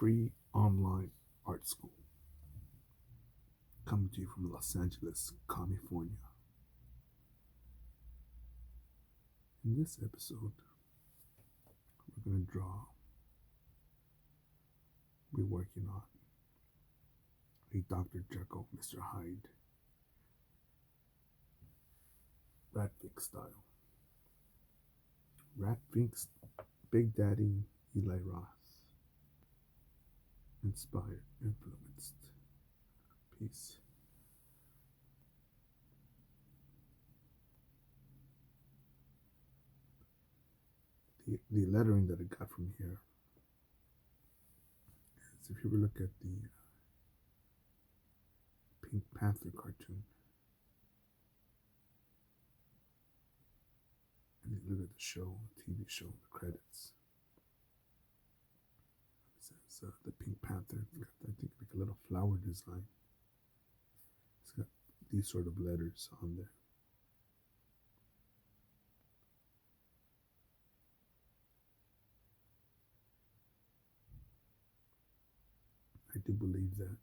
free online art school coming to you from Los Angeles, California. In this episode, we're going to draw, we're working on a Dr. Jekyll, Mr. Hyde, Ratfink style. Ratfink's Big Daddy Eli Roth inspired, influenced piece. The lettering that I got from here is, if you ever look at the Pink Panther cartoon and you look at the show, TV show, the credits, it says the Pink Panther. It's got, I think, like a little flower design. It's got these sort of letters on there. I do believe that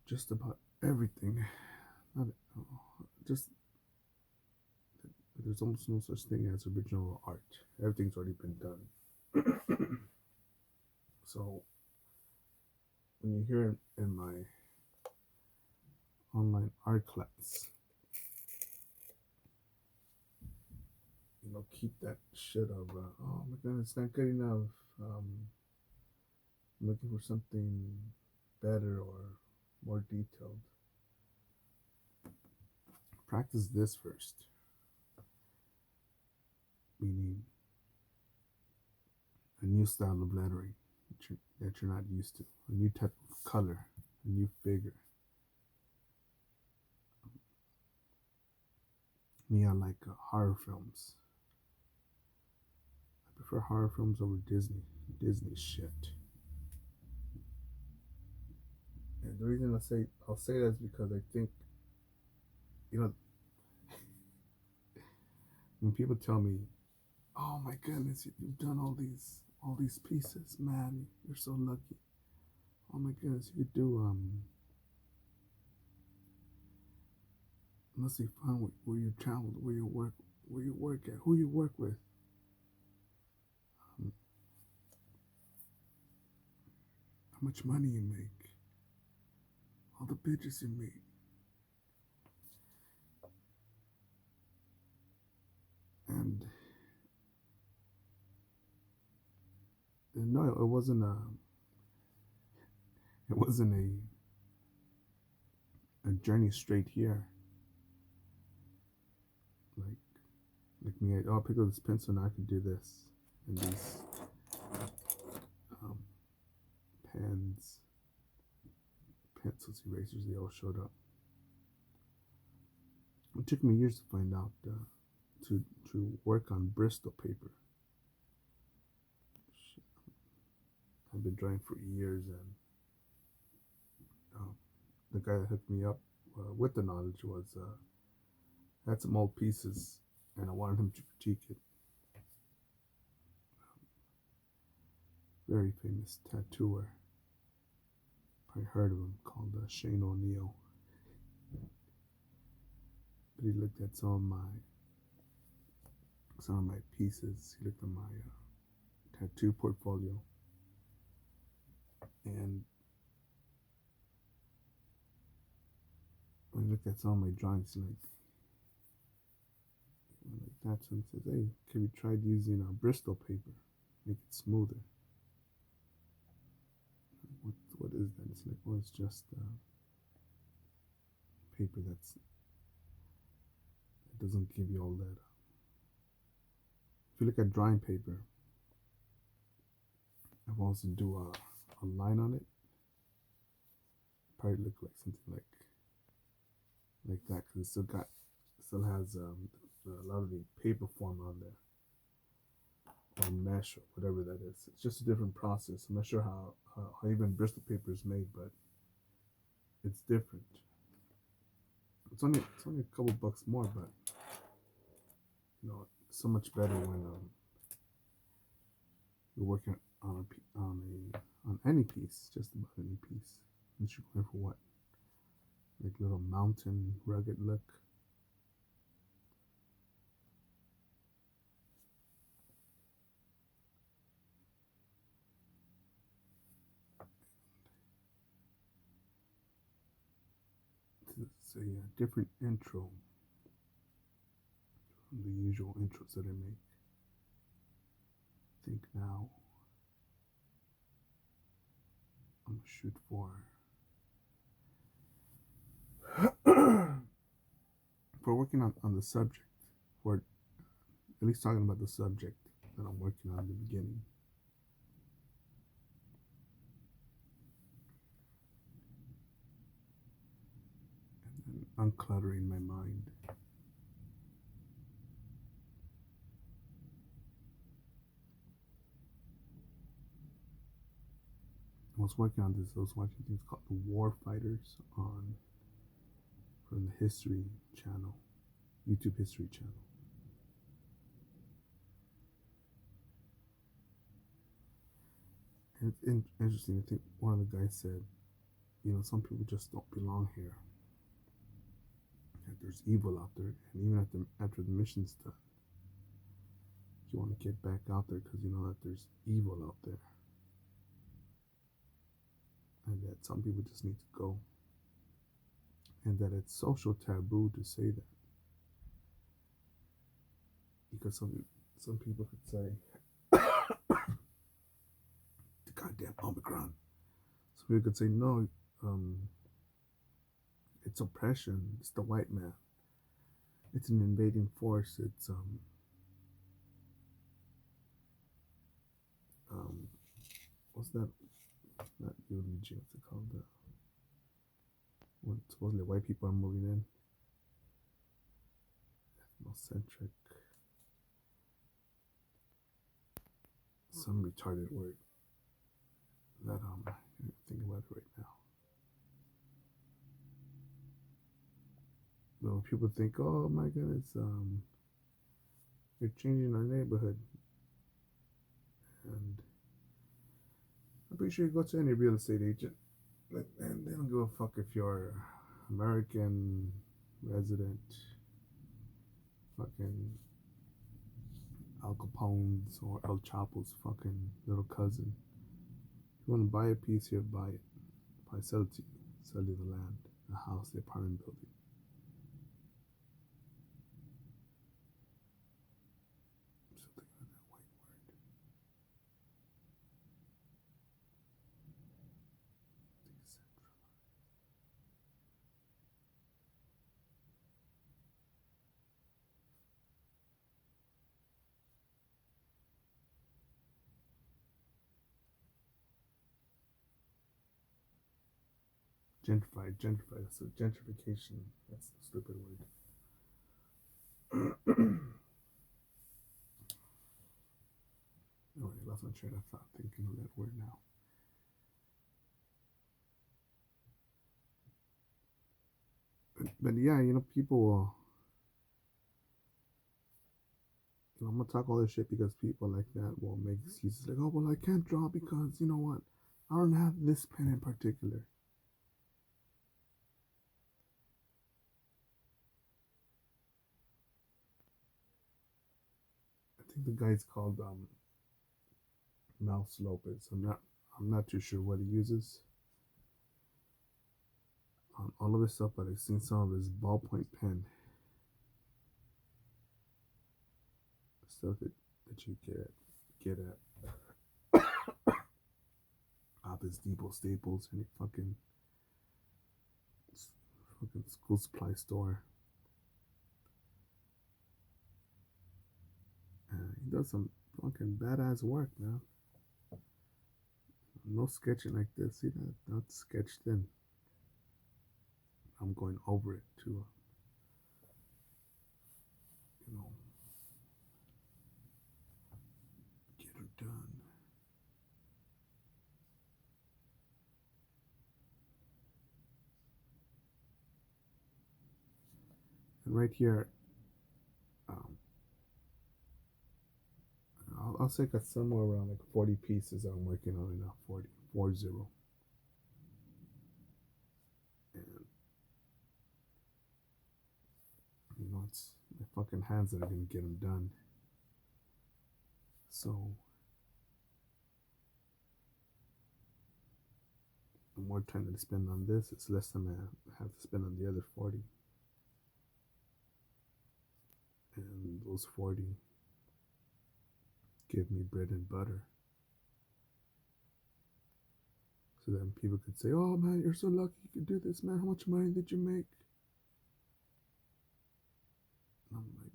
just about everything, not just there's almost no such thing as original art. Everything's already been done. So when you hear in my online art class, keep that shit of oh my goodness, it's not good enough. I'm looking for something better or more detailed. Practice this first, meaning a new style of lettering that you're not used to, a new type of color, a new figure. Me, I like horror films. I prefer horror films over Disney shit. And the reason I'll say that is because I think, when people tell me, "Oh my goodness, you've done all these pieces, man, you're so lucky. Oh my goodness, you could do it must be fun where you travel, where you work at, who you work with. Um, how much money you make, all the bitches you meet." And no, it wasn't a journey straight here. Like me, I'll pick up this pencil and I could do this, and these um, pens, pencils, erasers, they all showed up. It took me years to find out to work on Bristol paper. I've been drawing for years, and the guy that hooked me up with the knowledge was had some old pieces, and I wanted him to critique it. Very famous tattooer. Probably heard of him, called Shane O'Neill. But he looked at some of my pieces. He looked at my tattoo portfolio, and when he looked at some of my drawings, he like that, so he says, "Hey, have you tried using Bristol paper? Make it smoother." What is that? It's like, well, it's just paper that doesn't give you all that. If you look at drawing paper, I've also do a line on it. Probably look like something like that, because it still has a lot of the paper form on there, or mesh, or whatever that is. It's just a different process. I'm not sure how even Bristol paper is made, but it's different. It's only a couple bucks more, but so much better when you're working on any piece, just about any piece. And you're going for what? Like little mountain rugged look. It's a different intro from the usual intros that I make. I think now I'm gonna shoot for working on the subject, for at least talking about the subject that I'm working on in the beginning. And then uncluttering my mind. I was working on this. I was watching things called The War Fighters on from the History Channel, YouTube History Channel. And it's interesting. I think one of the guys said, some people just don't belong here. That there's evil out there, and even after the mission's done, you want to get back out there because you know that there's evil out there, and that some people just need to go, and that it's social taboo to say that, because some people could say the goddamn Omicron. Some people could say no, it's oppression. It's the white man. It's an invading force. It's what's that? Not eulogy. What's it called? When supposedly white people are moving in. Ethnocentric. Some retarded word. That I can't think about it right now. But when people think, oh my goodness, they're changing our neighborhood, and I'm pretty sure you go to any real estate agent, and they don't give a fuck if you're American resident, fucking Al Capone's or El Chapo's fucking little cousin. If you want to buy a piece here, buy it. If I sell it to you, sell you the land, the house, the apartment building. Something about that white word. Gentrified. That's a gentrification. That's the stupid word. Oh, I lost my train of thought thinking of that word now. But yeah, people will. I'm gonna talk all this shit because people like that will make excuses like, oh well, I can't draw because you know what, I don't have this pen in particular. I think the guy's called Mouse Lopez. I'm not too sure what he uses on all of his stuff, but I've seen some of his ballpoint pen stuff that you get at Office Depot, Staples, any fucking school supply store. He does some fucking badass work, man. No sketching like this. See that? Not sketched in. I'm going over it to, get her done. And right here, I'll I'll say I got somewhere around like 40 pieces that I'm working on right now. 40. And, it's my fucking hands that are going to get them done. So, the more time that I spend on this, it's less time I have to spend on the other 40. And those 40 give me bread and butter. So then people could say, "Oh man, you're so lucky you could do this, man. How much money did you make?" And I'm like,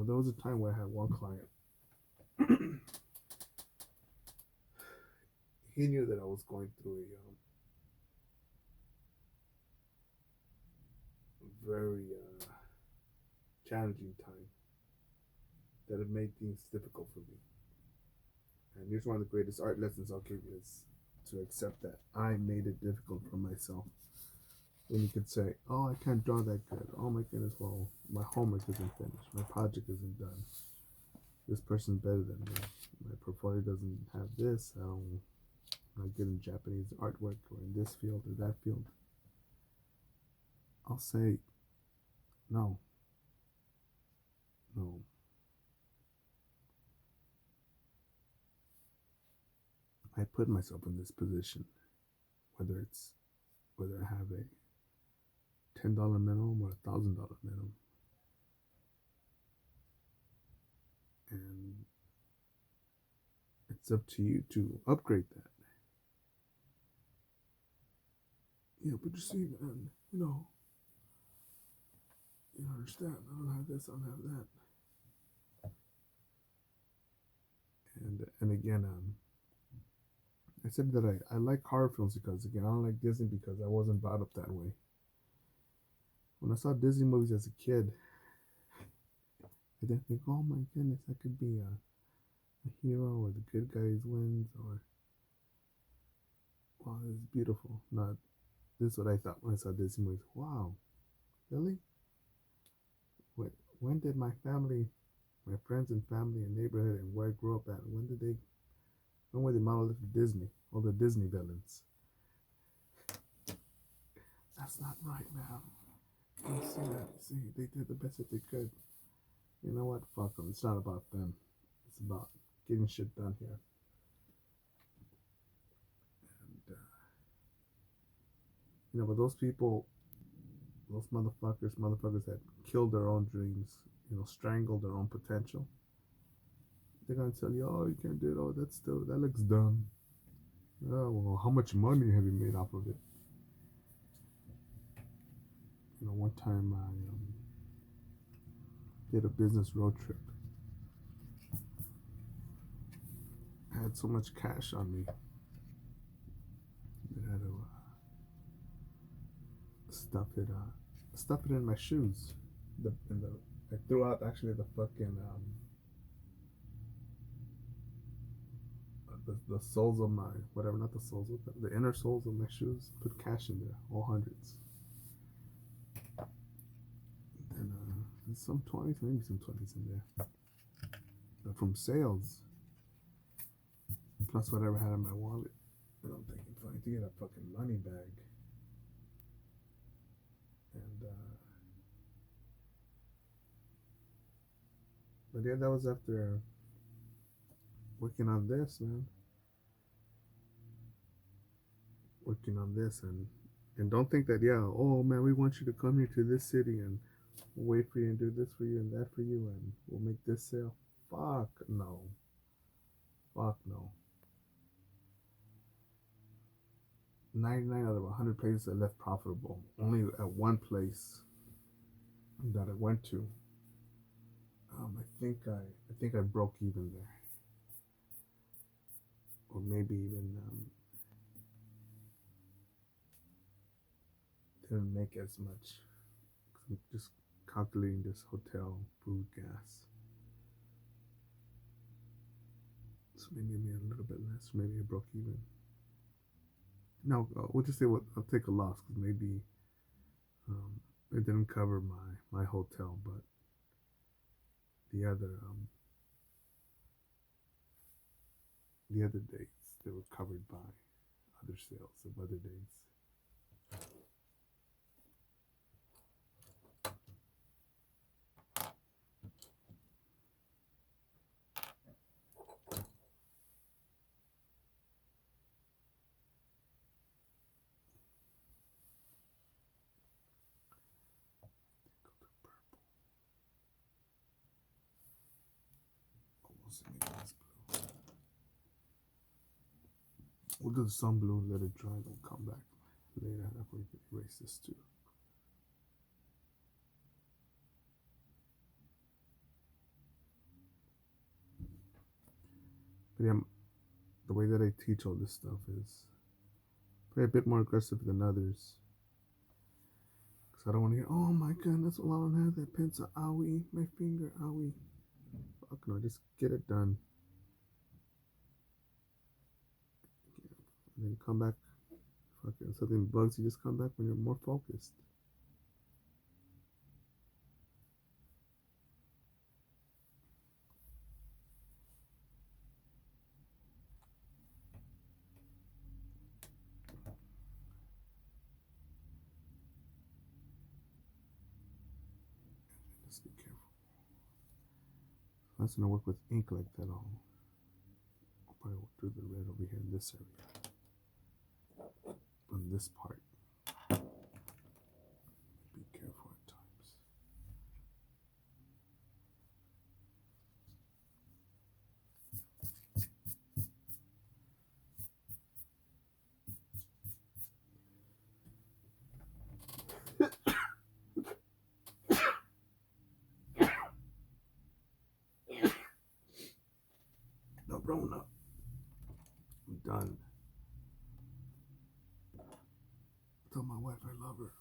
there was a time where I had one client. He knew that I was going through a very challenging time that had made things difficult for me. And here's one of the greatest art lessons I'll give you is to accept that I made it difficult for myself. When you could say, "Oh, I can't draw that good. Oh my goodness, well, my homework isn't finished. My project isn't done. This person's better than me. My portfolio doesn't have this. I'm not good in Japanese artwork or in this field or that field." I'll say, no, no. I put myself in this position, whether I have a $10 minimum or $1,000 minimum, and it's up to you to upgrade that. Yeah, but you see, man, you understand. I don't have this. I don't have that. And again, I said that I like horror films because, again, I don't like Disney because I wasn't brought up that way. When I saw Disney movies as a kid, I didn't think, "Oh my goodness, I could be a hero or the good guys wins," or, "Wow, this is beautiful." Not this is what I thought when I saw Disney movies. Wow, really? Wait, when did my family, my friends and family and neighborhood and where I grew up at, when were they modeled for Disney? All the Disney villains. That's not right, man. You see that? See, they did the best that they could. You know what? Fuck them. It's not about them. It's about getting shit done here. And but those people, those motherfuckers that killed their own dreams, strangled their own potential. They're gonna tell you, "Oh, you can't do it. Oh, that looks dumb." Oh, well, how much money have you made off of it? One time I did a business road trip. I had so much cash on me. I had to stuff it in my shoes. I threw out actually the fucking the soles of my whatever, not the soles, the inner soles of my shoes. Put cash in there, all hundreds. And some 20s, maybe some 20s in there. But from sales, plus whatever I had in my wallet. And I'm thinking, fine, to get a fucking money bag. And but yeah, that was after working on this, man. Working on this, and don't think that, yeah, oh man, we want you to come here to this city and we'll wait for you and do this for you and that for you and we'll make this sale. Fuck no. Fuck no. 99 out of 100 places I left profitable. Only at one place that I went to, I think I broke even there, or maybe even didn't make as much. I'm just calculating this hotel, food, gas. So maybe I made a little bit less. Maybe I broke even. No, we'll just say I'll take a loss because maybe it didn't cover my hotel, but the other dates they were covered by other sales of other days. Almost maybe this blue. We'll do the sun blue, let it dry, then come back later after we can erase this too. But yeah, the way that I teach all this stuff is play a bit more aggressive than others. Because I don't want to hear, oh my goodness, well, I don't have that pencil, owie, my finger, owie. Fuck no, just get it done. And then come back. Fucking something bugs you, just come back when you're more focused. Just be careful. I'm not gonna work with ink like that. I'll probably do the red over here in this area. On this part. Be careful at times. No, grown up. I'm done. I told my wife I love her.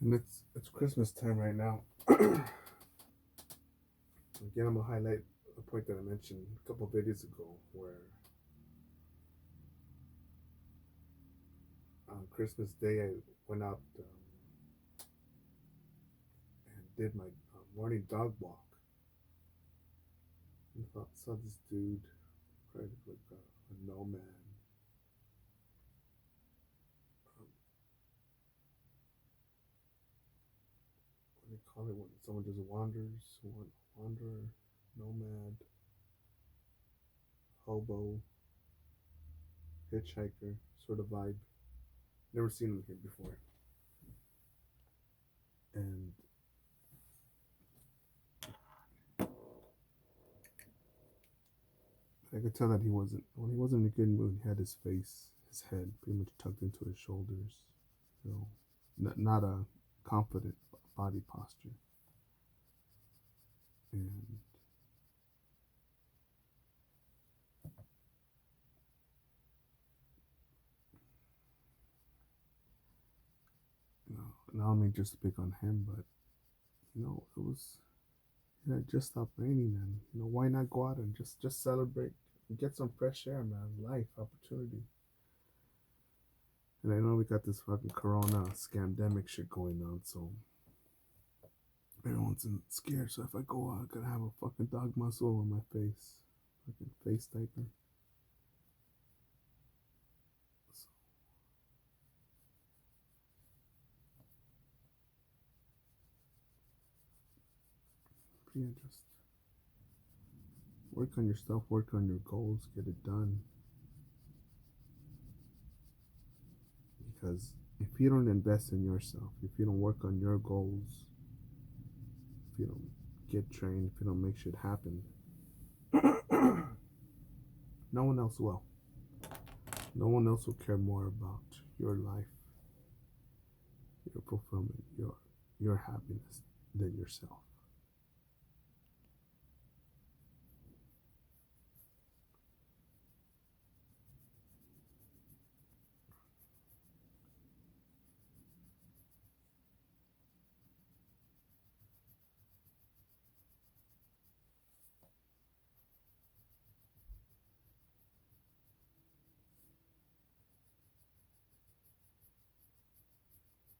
And it's Christmas time right now. Again, I'm gonna highlight a point that I mentioned a couple of videos ago, where on Christmas Day I went out and did my morning dog walk. And saw this dude, right, like a nomad. What do they call it when someone just wanders? Wanderer, nomad, hobo, hitchhiker sort of vibe. Never seen him here before. And I could tell that he wasn't, when he wasn't in a good mood, he had his head pretty much tucked into his shoulders. You know, not a confident body posture. And you know, not only just to pick on him, but it had just stopped raining, and why not go out and just celebrate and get some fresh air, man, life, opportunity. And I know we got this fucking corona scamdemic shit going on, so everyone's scared. So if I go out, I gotta have a fucking dog muscle on my face, fucking face diaper. So, yeah, just work on your stuff, work on your goals, get it done. Because If you don't invest in yourself, if you don't work on your goals, if you don't get trained, if you don't make shit happen, no one else will. No one else will care more about your life, your fulfillment, your happiness than yourself.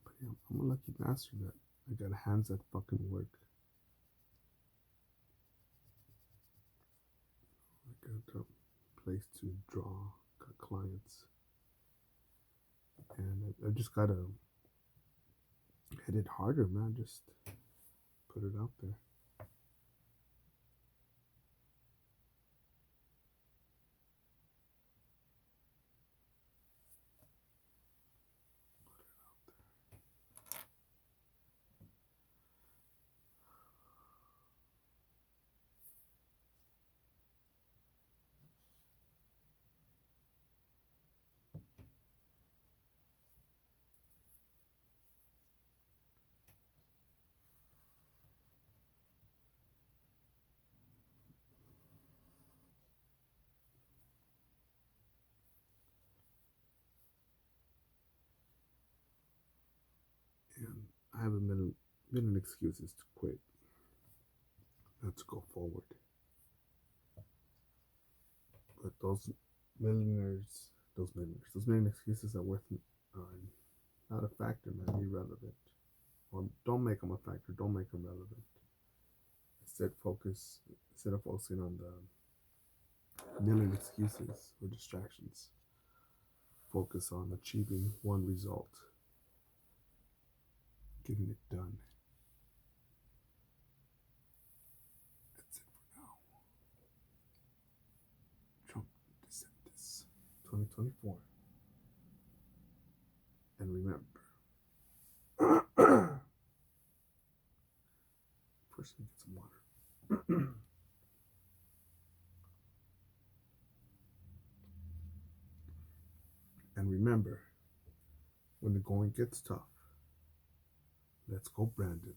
But yeah, I'm a lucky bastard that I got hands that fucking work. I got a place to draw, got clients, and I just gotta hit it harder, man. Just put it out there. And I have a million excuses to quit, not to go forward. But those million excuses are not a factor, man. Irrelevant. Or don't make them a factor. Don't make them relevant. Instead of focusing on the million excuses or distractions, focus on achieving one result, getting it done. That's it for now. Trump DeSantis, 2024. And remember, first we get some water. And remember, when the going gets tough, let's go, Brandon.